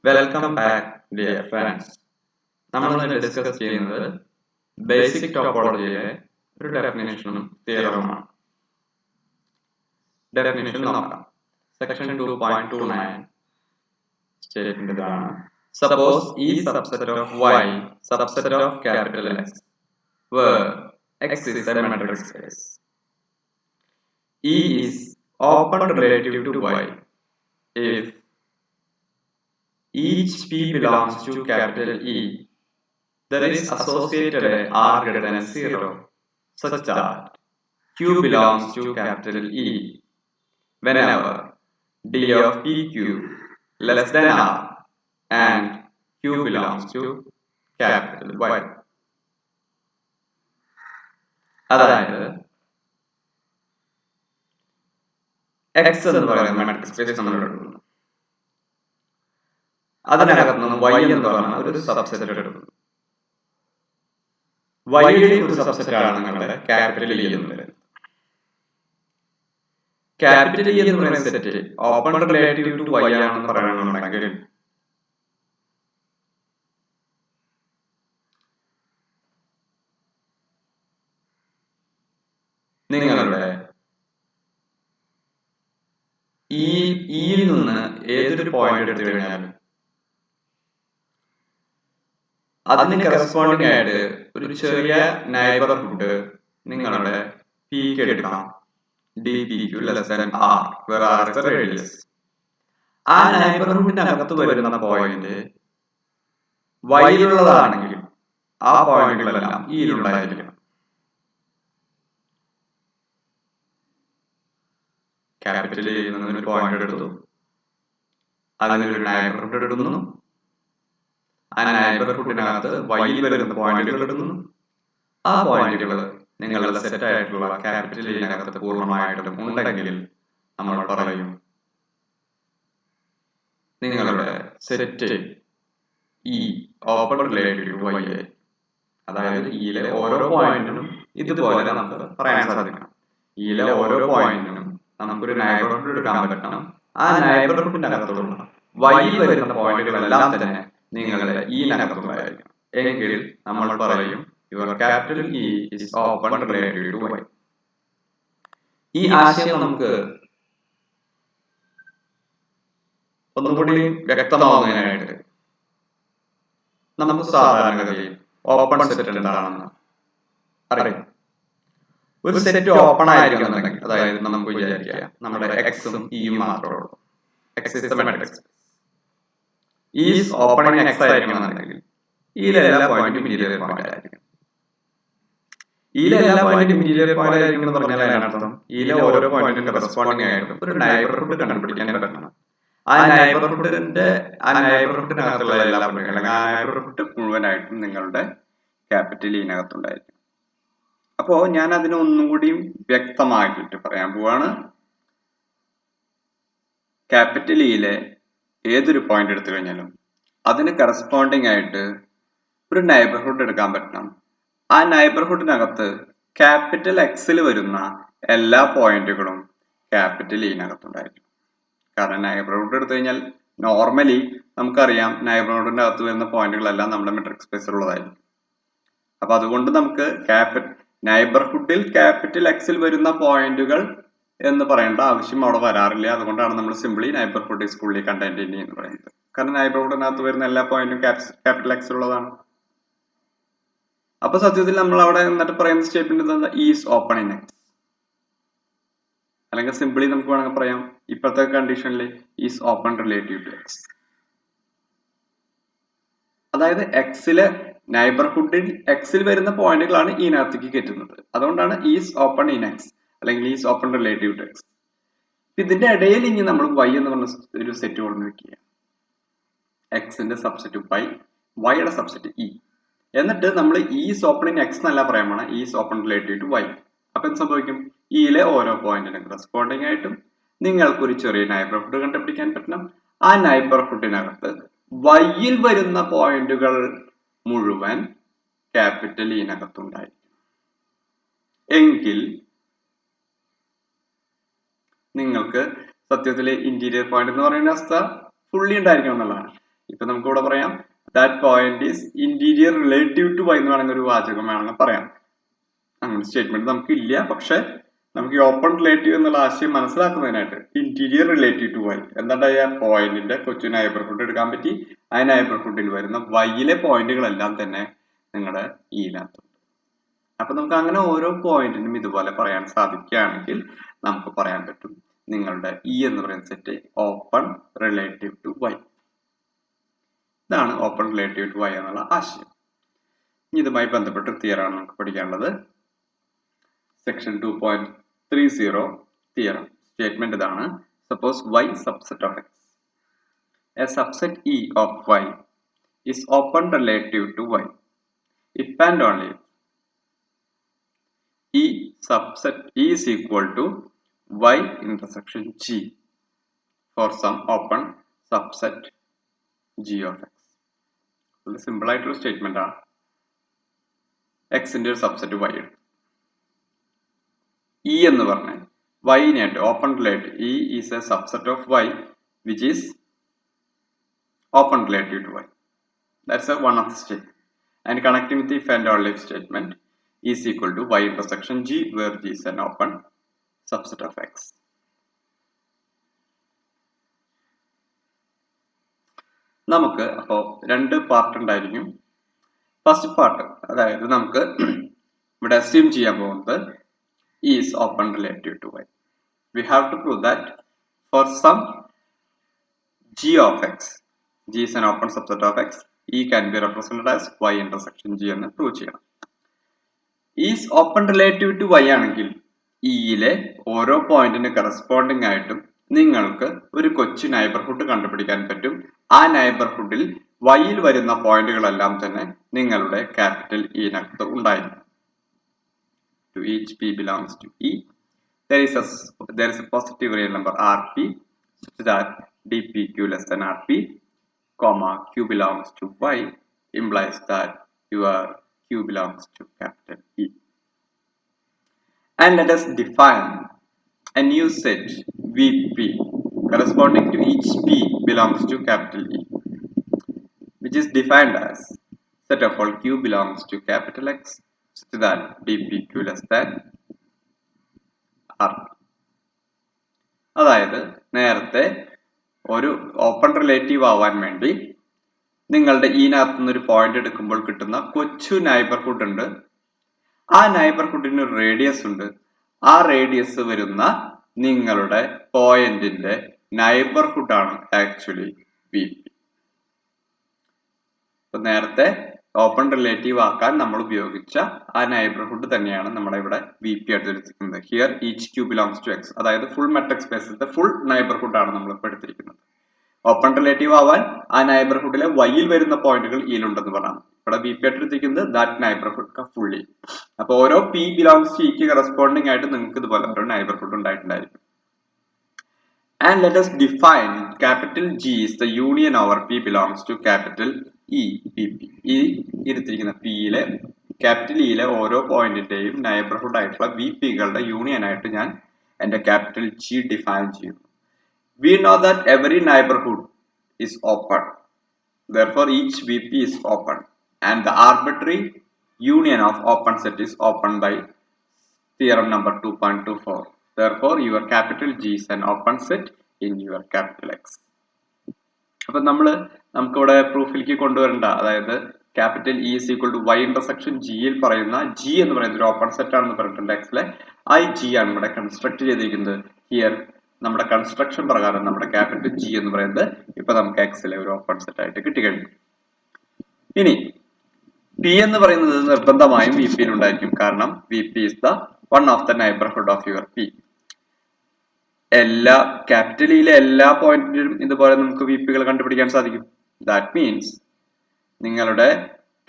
Welcome back, dear friends. നമ്മൾ discuss ചെയ്യുന്നത് basic ടോപ്പോളജിയിലെ ഒരു ഡെഫിനിഷനും തിയറവുമാണ്. ഡെഫിനിഷൻ നോക്കാം. സെക്ഷൻ 2.29 സ്റ്റേറ്റ്മെന്റ് ഇതാണ്. Suppose E subset of Y subset of capital X where X is a metric space. E is open relative to Y if each P belongs to capital E. There is associated R greater than 0 such that Q belongs to capital E whenever D of PQ less than R and Q belongs to capital Y. അതായത് X എന്ന് പറയുന്ന metric space നമ്മൾ എടുക്കുന്നു. അതിനകത്ത് നിന്ന് Y എന്ന് പറയുന്ന ഒരു സബ്സെറ്റ് എടുക്കുന്നു. വൈയുടെ ഒരു സബ്സെറ്റ് ആണ് നിങ്ങളുടെ ക്യാപിറ്റൽ ഇ എന്ന് പറയുന്നത്. ക്യാപിറ്റൽ ഇ എന്ന് പറയുന്ന set open relative to Y ആണെന്ന് പറയണമെന്നുണ്ടെങ്കിൽ നിങ്ങളുടെ ഇയിൽ നിന്ന് ഏതൊരു പോയിന്റ് എടുത്തു കഴിഞ്ഞാലും അതിന് കറസ്പോണ്ടിങ് ആയിട്ട് ഒരു ചെറിയ നൈബർഹുഡ് നിങ്ങളുടെ പിക്ക് എടുക്കണം. DPQ less than R where R is a radius. ആ നൈബർഹുഡിനകത്ത് വരുന്ന പോയിന്റ് വൈയിലുള്ളതാണെങ്കിൽ ആ പോയിന്റുകളെല്ലാം ഇയിലുണ്ടായിരിക്കണം. ക്യാപിറ്റൽ ഇയിൽ നിന്ന് ഒരു പോയിന്റ് എടുത്തു, അതിനൊരു നൈബർഹുഡ് എടുക്കുന്നു, ആ നൈബർഹുഡിനകത്ത് വൈയിൽ വരുന്ന പോയിന്റുകൾ എടുക്കുന്നു. ആ പോയിന്റുകൾ നിങ്ങളുടെ സെറ്റ് ആയിട്ടുള്ള ക്യാപിറ്റൽ ഇനകത്ത് പൂർണ്ണമായിട്ടും ഉണ്ടെങ്കിൽ നമ്മൾ പറയും നിങ്ങളുടെ സെറ്റ് ഈ ഓപ്പൺ റിലേറ്റീവ് ടു വൈ. അതായത് ഇയിലെ ഓരോ പോയിന്റിനും ഇതുപോലെ നമുക്ക് പറയാൻ സാധിക്കണം. ഇയിലെ ഓരോ പോയിന്റിനും നമുക്കൊരു നൈബർഹുഡ് എടുക്കാൻ പറ്റണം. ആ നൈബർഹുഡിനകത്തുള്ള വൈയിൽ വരുന്ന പോയിന്റുകളെല്ലാം തന്നെ നിങ്ങളുടെ ഈനകത്തുള്ളതായിരിക്കണം. എങ്കിൽ നമ്മൾ പറയും your capital E is open relative to Y. ഈ ആശയം നമുക്ക് ഒന്നുകൂടി വ്യക്തമാവുന്നതിനായിട്ട് നമുക്ക് സാധാരണഗതിയിൽ ഓപ്പൺ സെറ്റ് എന്താണെന്ന് അറിയാം. ഒരു സെറ്റ് ഓപ്പൺ ആയിരിക്കുന്നുണ്ടെങ്കിൽ, അതായത് നമുക്ക് വിചാരിക്കാം നമ്മുടെ എക്സും ഇയും മാത്രമേ ഉള്ളൂ. X is the matrix. Is opening X ആയിരിക്കണമെന്നുണ്ടെങ്കിൽ ഇതിലെ എല്ലാ പോയിന്റും ഇന്റീരിയർ പോയിന്റ് ആയിരിക്കും. ഇതിലെ എല്ലാ പോയിന്റും ഇന്റീരിയർ പോയിന്റ് ആയിരിക്കും എന്ന് പറഞ്ഞാൽ അതിനർത്ഥം ഇതിലെ ഓരോ പോയിന്റും കറസ്പോണ്ടിങ് ആയിട്ടും ഒരു നൈബർഹുഡ് കണ്ടുപിടിക്കാൻ പറ്റണം. ആ നൈബർഹുഡിനകത്തുള്ള എല്ലാ പോയിന്റും അല്ലെങ്കിൽ ആ നൈബർഹുഡ് മുഴുവനായിട്ടും നിങ്ങളുടെ ക്യാപിറ്റൽ ഇനകത്തുണ്ടായിരിക്കും. അപ്പോ ഞാൻ അതിനെ ഒന്നും കൂടി വ്യക്തമാക്കിയിട്ട് പറയാൻ പോവാണ്. ക്യാപിറ്റൽ ഇയിലെ ഏതൊരു പോയിന്റ് എടുത്തു കഴിഞ്ഞാലും അതിന് കറസ്പോണ്ടിങ് ആയിട്ട് ഒരു നൈബർഹുഡ് എടുക്കാൻ പറ്റണം. ആ നൈബർഹുഡിനകത്ത് ക്യാപിറ്റൽ എക്സിൽ വരുന്ന എല്ലാ പോയിന്റുകളും ക്യാപിറ്റൽ ഇനകത്തുണ്ടായിരിക്കും. കാരണം നൈബർഹുഡ് എടുത്തു കഴിഞ്ഞാൽ നോർമലി നമുക്കറിയാം നൈബർഹുഡിന്റെ അകത്ത് വരുന്ന പോയിന്റുകളെല്ലാം നമ്മുടെ മെട്രിക് സ്പേസിലുള്ളതായിരിക്കും. അപ്പൊ അതുകൊണ്ട് നമുക്ക് നൈബർഹുഡിൽ ക്യാപിറ്റൽ എക്സിൽ വരുന്ന പോയിന്റുകൾ എന്ന് പറയേണ്ട ആവശ്യം അവിടെ വരാറില്ല. അതുകൊണ്ടാണ് നമ്മൾ simply neighbourhood is fully contained in എന്ന് പറയുന്നത്. കാരണം നൈബർഹുഡിനകത്ത് വരുന്ന എല്ലാ പോയിന്റും ക്യാപിറ്റൽ എക്സിൽ ഉള്ളതാണ്. അപ്പൊ സത്യത്തിൽ നമ്മൾ അവിടെ എന്നിട്ട് പറയുന്ന statement is open in X, അല്ലെങ്കിൽ സിംപിളി നമുക്ക് വേണമെങ്കിൽ പറയാം ഇപ്പോഴത്തെ കണ്ടീഷനിൽ is open relative to X. അതായത് എക്സിലെ നൈബർഹുഡിൽ എക്സിൽ വരുന്ന പോയിന്റുകളാണ് ഇതിനകത്തേക്ക് കയറ്റുന്നത്. അതുകൊണ്ടാണ് ഈസ് ഓപ്പൺ ഇൻ എക്സ് അല്ലെങ്കിൽ is open relative to X. ഇതിന്റെ ഇടയിൽ ഇനി നമ്മൾ വൈ എന്ന് പറഞ്ഞ ഒരു സെറ്റ് കൊണ്ടു വെക്കുക. എക്സിന്റെ സബ്സെറ്റ് വൈ, വൈയുടെ സബ്സെറ്റ് ഇ. എന്നിട്ട് നമ്മൾ ഈസ് ഓപ്പൺ ഇൻ എക്സ് എന്നല്ല പറയാൻ പോണ, is open relative to Y. അപ്പൊ എന്ത് സംഭവിക്കും? ഇയിലെ ഓരോ പോയിന്റിനും കറസ്പോണ്ടിങ് ആയിട്ടും നിങ്ങൾക്ക് ഒരു ചെറിയ നൈബർഹുഡ് കണ്ടുപിടിക്കാൻ പറ്റണം. ആ നൈബർഹുഡിനകത്ത് വൈയിൽ വരുന്ന പോയിന്റുകൾ മുഴുവൻ ക്യാപിറ്റൽ ഇനകത്തുണ്ടായിരിക്കും. എങ്കിൽ നിങ്ങൾക്ക് സത്യത്തില് ഇന്റീരിയർ പോയിന്റ് എന്ന് പറയുന്ന അവസ്ഥ ഫുള്ളി ഉണ്ടായിരിക്കണം എന്നുള്ളതാണ്. ഇപ്പൊ നമുക്ക് ഇവിടെ പറയാം that point is interior relative to y എന്ന് വേണമെങ്കിൽ ഒരു വാചകം വേണമെങ്കിൽ പറയാം. അങ്ങനെ സ്റ്റേറ്റ്മെന്റ് നമുക്ക് ഇല്ല, പക്ഷെ നമുക്ക് ഈ ഓപ്പൺ റിലേറ്റീവ് എന്നുള്ള ആശയം മനസ്സിലാക്കുന്നതിനായിട്ട് ഇന്റീരിയർ റിലേറ്റീവ് ടു y എന്താ പോയിന്റിന്റെ കൊച്ചു നൈബർഹുഡ് എടുക്കാൻ പറ്റി. ആ നൈബർഹുഡിൽ വരുന്ന വൈയിലെ പോയിന്റുകളെല്ലാം തന്നെ നിങ്ങളുടെ ഈനകത്തുണ്ട്. അപ്പൊ നമുക്ക് അങ്ങനെ ഓരോ പോയിന്റിനും ഇതുപോലെ പറയാൻ സാധിക്കുകയാണെങ്കിൽ നമുക്ക് പറയാൻ പറ്റും നിങ്ങളുടെ ഇ എന്ന് പറയുന്ന set open relative to y. ഇതാണ് ഓപ്പൺ റിലേറ്റീവ് ടു y എന്നുള്ള ആശയം. ഇതുമായി ബന്ധപ്പെട്ട തിയറാണ് നമുക്ക് പഠിക്കാനുള്ളത്. Section 2.30 theorem. സ്റ്റേറ്റ്മെന്റ് ഇതാണ്: suppose y subset of x. A subset E of y is open relative to y if and only if E subset E is equal to y intersection G for some open subset G of x. വളരെ simple ആയിട്ടുള്ള statement ആണ്. എക്സിന്റെ ഒരു subset y എടുത്തു. E എന്ന് പറഞ്ഞ വൈനായിട്ട് open relative E is a subset of y which is open relative to y. That's one of the statement. And connecting with the if and only if statement is equal to y intersection G where G is an open subset of x. നമുക്ക് അപ്പോൾ രണ്ട് part ഉണ്ടായിരിക്കും. First part അതായത് നമുക്ക് ഇവിടെ assume ചെയ്യാൻ പോകുന്നത് is open relative to y. We have to prove that for some g of x, g is an open subset of x, e can be represented as y intersection g എന്ന് prove ചെയ്യണം. is open relative to y ആണെങ്കിൽ ഇയിലെ ഓരോ പോയിന്റിന് corresponding ആയിട്ടും നിങ്ങൾക്ക് ഒരു കൊച്ചു neighbourhood കണ്ടുപിടിക്കാൻ പറ്റും. ആ നൈബർഹുഡിൽ വൈയിൽ വരുന്ന പോയിന്റുകളെല്ലാം തന്നെ നിങ്ങളുടെ ക്യാപിറ്റൽ ഇനകത്ത് ഉണ്ടായിരിക്കും. To each p belongs to E, there is a positive real number Rp such that dpq less than Rp, comma q belongs to Y implies that your q belongs to capital E. And let us define a new set Vp corresponding to each p belongs to capital E, which is defined as set of all q belongs to capital X such that dpq less than Rp. അതായത് നേരത്തെ ഒരു open relative ആവാൻ വേണ്ടി നിങ്ങളുടെ ഈനകത്തുനിന്ന് ഒരു point എടുക്കുമ്പോൾ കിട്ടുന്ന കൊച്ചു നൈബർഹുഡ് ഉണ്ട്. ആ നൈബർഹുഡിന് ഒരു റേഡിയസ് ഉണ്ട്. ആ റേഡിയസ് വരുന്ന നിങ്ങളുടെ പോയിന്റിന്റെ നൈബർഹുഡ് ആണ് ആക്ച്വലി വി പി. നേരത്തെ ഓപ്പൺ റിലേറ്റീവ് ആക്കാൻ നമ്മൾ ഉപയോഗിച്ച ആ നൈബർഹുഡ് തന്നെയാണ് നമ്മുടെ ഇവിടെ വി പി ആയിട്ട് എടുത്തിരിക്കുന്നത്. Here each Q belongs to X, അതായത് ഫുൾ മെട്രിക് സ്പേസിലത്തെ ഫുൾ നൈബർഹുഡ് ആണ് നമ്മൾ ഇപ്പോൾ എടുത്തിരിക്കുന്നത്. ഓപ്പൺ റിലേറ്റീവ് ആവാൻ ആ നൈബർഹുഡിലെ വൈയിൽ വരുന്ന പോയിന്റുകൾ ഈലുണ്ടെന്ന് പറഞ്ഞാൽ ഇവിടെ ബി പി ആയിട്ട് എടുത്തിരിക്കുന്നത് ദാറ്റ് നൈബർഹുഡ് ഫുള്ളി. അപ്പൊ ഓരോ പി ബിലോങ്സ് ടു ഇക്ക് കറസ്പോണ്ടിങ് ആയിട്ട് നിങ്ങൾക്ക് ഇതുപോലെ ഓരോ neighbourhood ഉണ്ടായിട്ടുണ്ടായിരിക്കും. And let us define capital G is the union over P belongs to capital E, PP. ഈ ഇരുത്തിരിക്കുന്ന പിയിലെ ക്യാപിറ്റൽ ഇയിലെ ഓരോ പോയിന്റിന്റെയും നൈബർഹുഡ് ആയിട്ടുള്ള വി പികളുടെ യൂണിയൻ ആയിട്ട് ഞാൻ എന്റെ ക്യാപിറ്റൽ ജി ഡിഫൈൻ ചെയ്യുന്നു. We know that every neighborhood is open. Therefore, each VP is open. And the arbitrary union of open set is open by theorem number 2.24. Therefore, your capital G is an open set in your capital X. അപ്പോൾ നമുക്കിവിടെ പ്രൂഫിലേക്ക് കൊണ്ടുവരേണ്ട, അതായത് capital E is equal to y intersection ജിയിൽ പറയുന്ന G എന്ന് പറയുന്ന ഒരു open set ആണെന്ന് പറഞ്ഞിട്ടുണ്ട്. എക്സിലെ ഐ ജി ആണ് ഇവിടെ കൺസ്ട്രക്ട് ചെയ്തിരിക്കുന്നത്. ഹിയർ നമ്മുടെ കൺസ്ട്രക്ഷൻ പ്രകാരം നമ്മുടെ ക്യാപിറ്റൽ ജി എന്ന് പറയുന്നത് ഇപ്പൊ നമുക്ക് എക്സിലെ ഒരു ഓപ്പൺ സെറ്റ് ആയിട്ട് കിട്ടിക്കഴിഞ്ഞു. ഇനി പി എന്ന് പറയുന്നത് നിർബന്ധമായും വി പിയിൽ ഉണ്ടായിരിക്കും. കാരണം V P is the one of the neighbourhood of your P. എല്ലാ ക്യാപിറ്റൽ ഇയിലെ എല്ലാ പോയിന്റിലും ഇതുപോലെ നമുക്ക് വി പികൾ കണ്ടുപിടിക്കാൻ സാധിക്കും. ദാറ്റ് മീൻസ് നിങ്ങളുടെ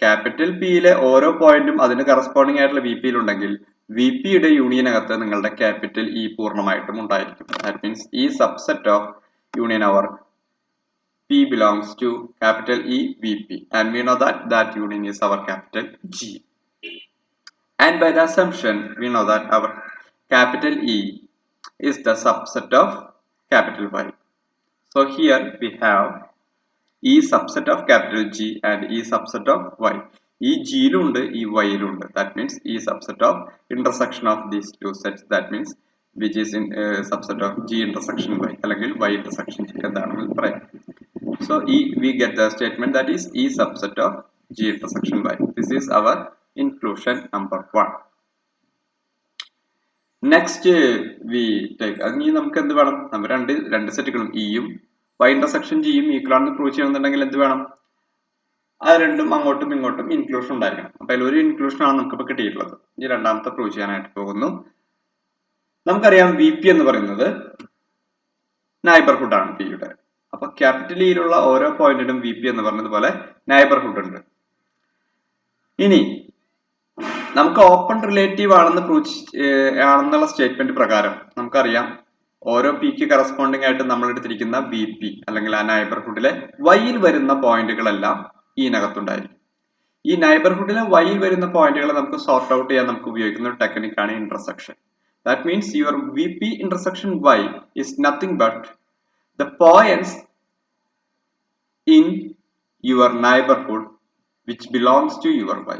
ക്യാപിറ്റൽ പിയിലെ ഓരോ പോയിന്റും അതിന് കറസ്പോണ്ടിങ് ആയിട്ടുള്ള വി പിയിൽ ഉണ്ടെങ്കിൽ വി പിയുടെ യൂണിയനകത്ത് നിങ്ങളുടെ ക്യാപിറ്റൽ ഇ പൂർണ്ണമായിട്ടും ഉണ്ടായിരിക്കും. ദാറ്റ് മീൻസ് ഈ subset of union over P belongs to capital E VP, and we know that that union is our capital G. And by the assumption, we know that our capital E is the subset of capital Y. So here we have E subset of capital G and E subset of Y. ഈ ജിയിലുണ്ട് ഈ വൈയിലുണ്ട്. That means ഈ subset of intersection of these two sets, that means which is in subset of G intersection Y അല്ലെങ്കിൽ Y intersection G എന്താണെന്ന് പറയാം. So we get the statement that is E subset of G intersection Y. This is our inclusion number 1. Next we take ഇനി നമുക്ക് എന്ത് വേണം? നമ്മൾ രണ്ട് സെറ്റുകളും ഇയും Y intersection ജിയും ഈക്വൽ ആണെന്ന് പ്രൂവ് ചെയ്യണമെന്നുണ്ടെങ്കിൽ എന്ത് വേണം? അത് രണ്ടും അങ്ങോട്ടും ഇങ്ങോട്ടും ഇൻക്ലൂഷൻ ഉണ്ടായിരിക്കണം. അപ്പൊ അതിലൊരു ഇൻക്ലൂഷൻ ആണ് നമുക്ക് ഇപ്പോൾ കിട്ടിയിട്ടുള്ളത്. ഇനി രണ്ടാമത്തെ പ്രൂവ് ചെയ്യാനായിട്ട് പോകുന്നു. നമുക്കറിയാം വി പി എന്ന് പറയുന്നത് നൈബർഹുഡ് ആണ് പിയുടെ. അപ്പൊ ക്യാപിറ്റൽ ഇയിലുള്ള ഓരോ പോയിന്റിനും വി പി എന്ന് പറഞ്ഞതുപോലെ നൈബർഹുഡ് ഉണ്ട്. ഇനി നമുക്ക് ഓപ്പൺ റിലേറ്റീവ് ആണെന്നുള്ള സ്റ്റേറ്റ്മെന്റ് പ്രകാരം നമുക്കറിയാം ഓരോ പിക്ക് കറസ്പോണ്ടിങ് ആയിട്ട് നമ്മൾ എടുത്തിരിക്കുന്ന വി പി അല്ലെങ്കിൽ ആ നൈബർഹുഡിലെ വൈയിൽ വരുന്ന പോയിന്റുകളെല്ലാം ഇതിനകത്തുണ്ടായിരിക്കും. ഈ നൈബർഹുഡിലെ വൈയിൽ വരുന്ന പോയിന്റുകളെ നമുക്ക് സോർട്ട് ഔട്ട് ചെയ്യാൻ നമുക്ക് ഉപയോഗിക്കുന്ന ഒരു ടെക്നിക്കാണ് intersection. That means your V P intersection Y is nothing but the points in your neighborhood which belongs to your y.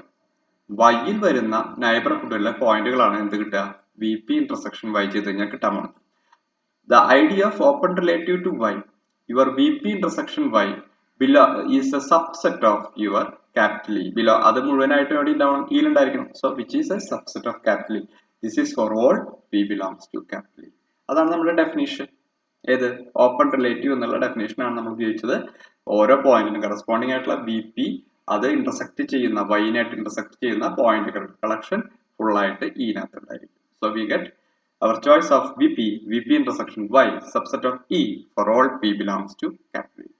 y യിൽ വരുന്ന നൈബർഹുഡിലെ പോയിന്റുകളാണ് എന്ത് കിട്ടുക? വി പി ഇന്റർസെക്ഷൻ വൈ ചെയ്ത് കഴിഞ്ഞാൽ കിട്ടാൻ പോകുന്നത്. The idea of open relative to y, your vp intersection y below is a subset of your capital E. Below അത് മുഴുവനായിട്ട് എവിടെ ഉണ്ടാവണം? E ഉണ്ടായിരിക്കണം. So which is a subset of capital E. This is for all p belongs to capital E. അതാണ് നമ്മുടെ definition. ഏത്? Open relative എന്നുള്ള definition ആണ് നമ്മൾ ഉപയോഗിച്ചത്. ഓരോ പോയിന്റിനും കറസ്പോണ്ടിങ് ആയിട്ടുള്ള വി പി അത് ഇന്റർസെക്ട് ചെയ്യുന്ന വൈനായിട്ട് ഇന്റർസെക്ട് ചെയ്യുന്ന പോയിന്റുകൾ കളക്ഷൻ ഫുൾ ആയിട്ട് ഈനകത്ത് ഉണ്ടായിരിക്കും. So we get our choice of V P intersection Y subset of E for all P belongs to capital E.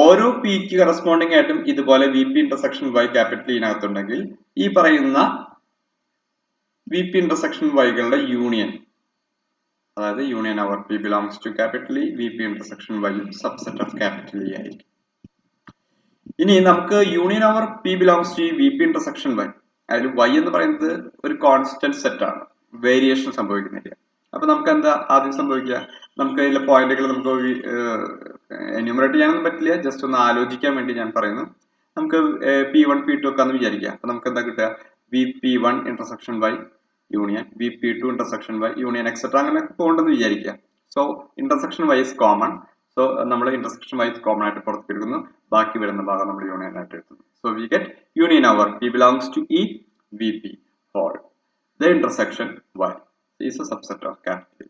ഓരോ പിക്ക് കറസ്പോണ്ടിങ് ആയിട്ടും ഇതുപോലെ V P intersection Y capital ഇനകത്തുണ്ടെങ്കിൽ ഈ പറയുന്ന വി പി ഇന്റർസെക്ഷൻ വൈകളുടെ യൂണിയൻ, അതായത് union our P belongs to capital E, V P intersection Y subset of capital E ആയിരിക്കും. ഇനി നമുക്ക് union our P belongs to V P intersection Y, അതിൽ Y എന്ന് പറയുന്നത് ഒരു കോൺസ്റ്റന്റ് സെറ്റ് ആണ്, വേരിയേഷൻ സംഭവിക്കുന്നില്ല. അപ്പൊ നമുക്ക് എന്താ ആദ്യം സംഭവിക്കുക? നമുക്ക് ഇതിലെ പോയിന്റുകൾ നമുക്ക് എന്യൂമറേറ്റ് ചെയ്യാനൊന്നും പറ്റില്ല, ജസ്റ്റ് ഒന്ന് ആലോചിക്കാൻ വേണ്ടി ഞാൻ പറയുന്നു. നമുക്ക് P1 P2 ഒക്കെ എന്ന് വിചാരിക്കുക. അപ്പൊ നമുക്ക് എന്താ കിട്ടുക? V P one intersection Y union V P two intersection Y union etcetera അങ്ങനെ പോകണ്ടെന്ന് വിചാരിക്കുക. So intersection Y is common. So നമ്മൾ ഇന്റർസെക്ഷൻ വൈ കോമൺ ആയിട്ട് പുറത്തെടുക്കുന്നു, ബാക്കി വരുന്ന ഭാഗം നമ്മൾ യൂണിയൻ ആയിട്ട് എടുക്കുന്നു. So we get union our P belongs to E V P for the intersection Y is a subset of capital.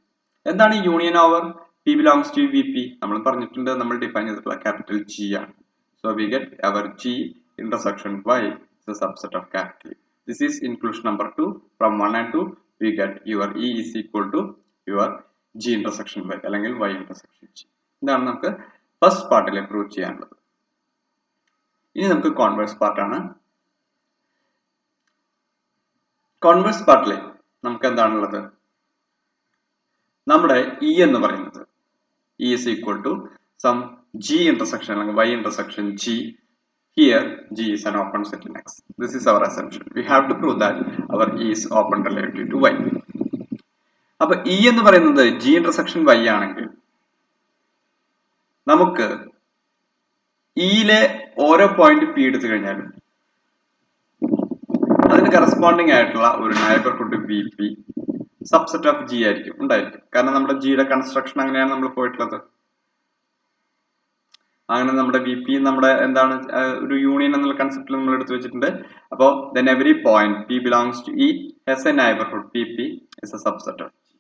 എന്താണ് union over P belongs to V P? നമ്മൾ പറഞ്ഞിട്ടുണ്ട്, നമ്മൾ ഡിഫൈൻ ചെയ്തിട്ടുള്ള ക്യാപിറ്റൽ ജി ആണ്. So we get our G intersection Y is a subset of capital. This is inclusion number 2. From 1 and 2 we get your E is equal to your G intersection Y അല്ലെങ്കിൽ Y intersection G. ഇതാണ് നമുക്ക് first പാർട്ടിൽ prove ചെയ്യാനുള്ളത്. ഇനി നമുക്ക് converse പാർട്ടാണ്. Converse പാർട്ടിൽ നമുക്ക് എന്താണുള്ളത്? നമ്മുടെ E എന്ന് പറയുന്നത് E is equal to some G intersection അല്ലെങ്കിൽ Y intersection G. Here G is an open set in X. This is our assumption. We have to prove that our E is open relative to Y. അപ്പൊ E എന്ന് പറയുന്നത് G intersection Y ആണെങ്കിൽ നമുക്ക് ഇയിലെ ഓരോ point P എടുത്തു കഴിഞ്ഞാലും അതിന് corresponding ആയിട്ടുള്ള ഒരു neighbourhood V P subset of G ആയിരിക്കും ഉണ്ടായിരിക്കും. കാരണം നമ്മുടെ ജിയുടെ കൺസ്ട്രക്ഷൻ അങ്ങനെയാണ് നമ്മൾ പോയിട്ടുള്ളത്. അങ്ങനെ നമ്മുടെ വി പി നമ്മുടെ എന്താണ് ഒരു യൂണിയൻ എന്നുള്ള കൺസെപ്റ്റിൽ നമ്മൾ എടുത്തു വെച്ചിട്ടുണ്ട്. അപ്പോൾ then every point P belongs to E has a neighborhood PP is a subset of G.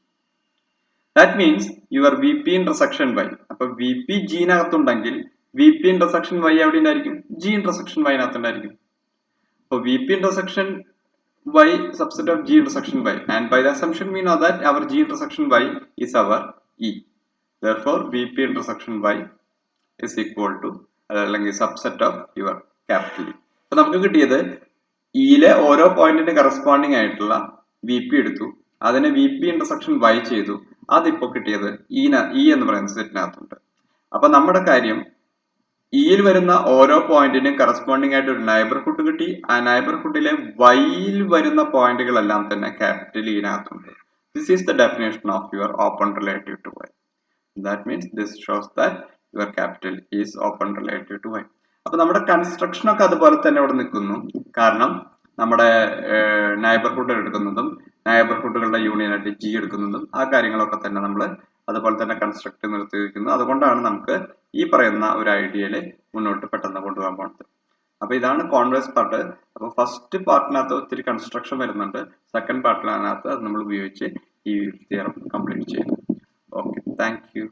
That means your VP intersection Y. അപ്പോൾ VP G നകത്തുണ്ടെങ്കിൽ VP intersection Y എവിടെ ഉണ്ടായിരിക്കും? G intersection Y നകത്തുണ്ടായിരിക്കും. അപ്പോൾ VP intersection Y subset of G intersection Y, and by the assumption we know that our G intersection Y is our E. Therefore VP intersection Y is equal to അല്ലെങ്കിൽ subset of your capital E. അപ്പൊ നമുക്ക് കിട്ടിയത് ഇയിലെ ഓരോ പോയിന്റിന് corresponding ആയിട്ടുള്ള V P എടുത്തു, അതിനെ V P intersection Y ചെയ്തു, അതിപ്പോ കിട്ടിയത് ഇ എന്ന് പറയുന്ന സെറ്റിനകത്തുണ്ട്. അപ്പൊ നമ്മുടെ കാര്യം ഇയിൽ വരുന്ന ഓരോ പോയിന്റിനും കറസ്പോണ്ടിങ് ആയിട്ട് ഒരു നൈബർഹുഡ് കിട്ടി. ആ നൈബർഹുഡിലെ വൈയിൽ വരുന്ന പോയിന്റുകളെല്ലാം തന്നെ ക്യാപിറ്റൽ ഇനകത്തുണ്ട്. This is the definition of your open relative to Y. That means this shows that your capital is open relative to y. അപ്പൊ നമ്മുടെ കൺസ്ട്രക്ഷൻ ഒക്കെ അതുപോലെ തന്നെ ഇവിടെ നിൽക്കുന്നു. കാരണം നമ്മുടെ നൈബർഹുഡ് എടുക്കുന്നതും നൈബർഹുഡുകളുടെ യൂണിയനായിട്ട് ജി എടുക്കുന്നതും ആ കാര്യങ്ങളൊക്കെ തന്നെ നമ്മൾ അതുപോലെ തന്നെ കൺസ്ട്രക്ട് നിർത്തിയിരിക്കുന്നു. അതുകൊണ്ടാണ് നമുക്ക് ഈ പറയുന്ന ഒരു ഐഡിയയില് മുന്നോട്ട് പെട്ടെന്ന് കൊണ്ടുപോകാൻ പോകുന്നത്. അപ്പൊ ഇതാണ് കോൺവേഴ്സ് പാർട്ട്. അപ്പൊ ഫസ്റ്റ് പാർട്ടിനകത്ത് ഒത്തിരി കൺസ്ട്രക്ഷൻ വരുന്നുണ്ട്, സെക്കൻഡ് പാർട്ടിനകത്ത് അത് നമ്മൾ ഉപയോഗിച്ച് ഈ തിയറം കംപ്ലീറ്റ് ചെയ്യുന്നു. Okay, thank you.